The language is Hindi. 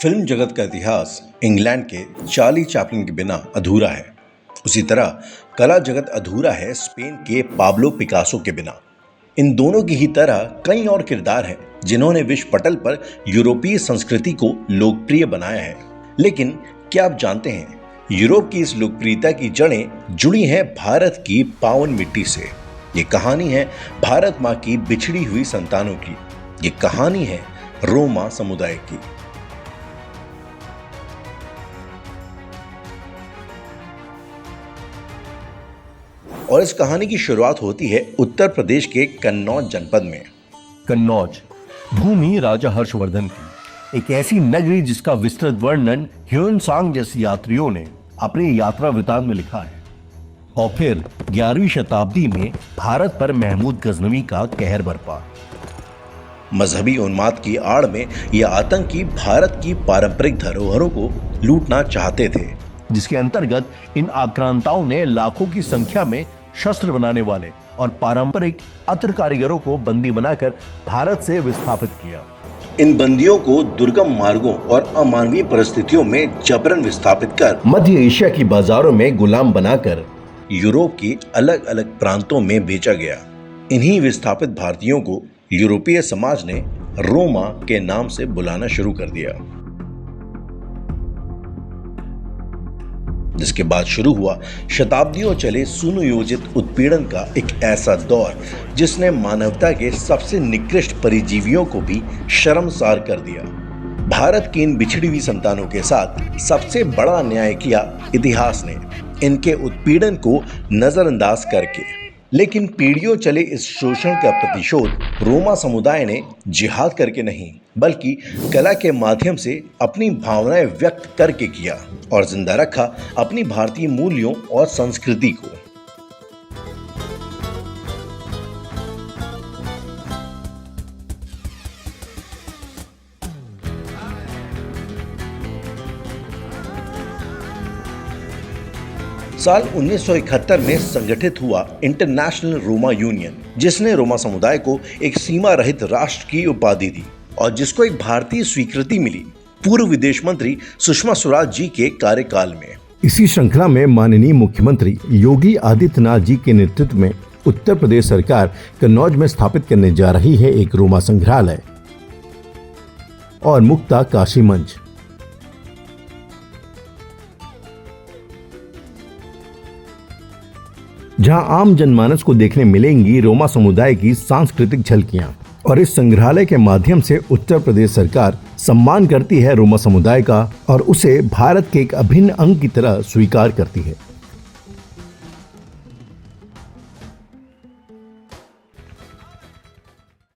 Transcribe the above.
फिल्म जगत का इतिहास इंग्लैंड के चार्ली चैपलिन के बिना अधूरा है। उसी तरह कला जगत अधूरा है स्पेन के पाब्लो पिकासो के बिना। इन दोनों की ही तरह कई और किरदार हैं जिन्होंने विश्व पटल पर यूरोपीय संस्कृति को लोकप्रिय बनाया है। लेकिन क्या आप जानते हैं, यूरोप की इस लोकप्रियता की जड़ें जुड़ी हैं भारत की पावन मिट्टी से। ये कहानी है भारत माँ की बिछड़ी हुई संतानों की। ये कहानी है रोमा समुदाय की। और इस कहानी की शुरुआत होती है उत्तर प्रदेश के कन्नौज जनपद में। कन्नौज भूमि राजा हर्षवर्धन की, एक ऐसी नगरी जिसका विस्तृत वर्णन ह्यूएन-सांग जैसे यात्रियों ने अपनी यात्रा वृतांत में लिखा है। और फिर 11वीं शताब्दी में भारत पर महमूद गजनवी का कहर बरपा। मजहबी उन्माद की आड़ में यह आतंकी भारत की पारंपरिक धरोहरों को लूटना चाहते थे, जिसके अंतर्गत इन आक्रांताओं ने लाखों की संख्या में शस्त्र बनाने वाले और पारंपरिक अत्र कारीगरों को बंदी बनाकर भारत से विस्थापित किया। इन बंदियों को दुर्गम मार्गों और अमानवीय परिस्थितियों में जबरन विस्थापित कर मध्य एशिया की बाजारों में गुलाम बनाकर यूरोप के अलग अलग प्रांतों में बेचा गया। इन्हीं विस्थापित भारतीयों को यूरोपीय समाज ने रोमा के नाम से बुलाना शुरू कर दिया, जिसके बाद शुरू हुआ शताब्दियों चले सुनियोजित उत्पीड़न का एक ऐसा दौर जिसने मानवता के सबसे निकृष्ट परिजीवियों को भी शर्मसार कर दिया। भारत की इन बिछड़ी हुई संतानों के साथ सबसे बड़ा अन्याय किया इतिहास ने, इनके उत्पीड़न को नजरअंदाज करके। लेकिन पीढ़ियों चले इस शोषण का प्रतिशोध रोमा समुदाय ने जिहाद करके नहीं, बल्कि कला के माध्यम से अपनी भावनाएं व्यक्त करके किया और जिंदा रखा अपनी भारतीय मूल्यों और संस्कृति को। साल 1971 में संगठित हुआ इंटरनेशनल रोमा यूनियन, जिसने रोमा समुदाय को एक सीमा रहित राष्ट्र की उपाधि दी और जिसको एक भारतीय स्वीकृति मिली पूर्व विदेश मंत्री सुषमा स्वराज जी के कार्यकाल में। इसी श्रृंखला में माननीय मुख्यमंत्री योगी आदित्यनाथ जी के नेतृत्व में उत्तर प्रदेश सरकार कन्नौज में स्थापित करने जा रही है एक रोमा संग्रहालय और मुक्ता काशी मंच। जहां आम जनमानस को देखने मिलेंगी रोमा समुदाय की सांस्कृतिक झलकियां। और इस संग्रहालय के माध्यम से उत्तर प्रदेश सरकार सम्मान करती है रोमा समुदाय का और उसे भारत के एक अभिन्न अंग की तरह स्वीकार करती है।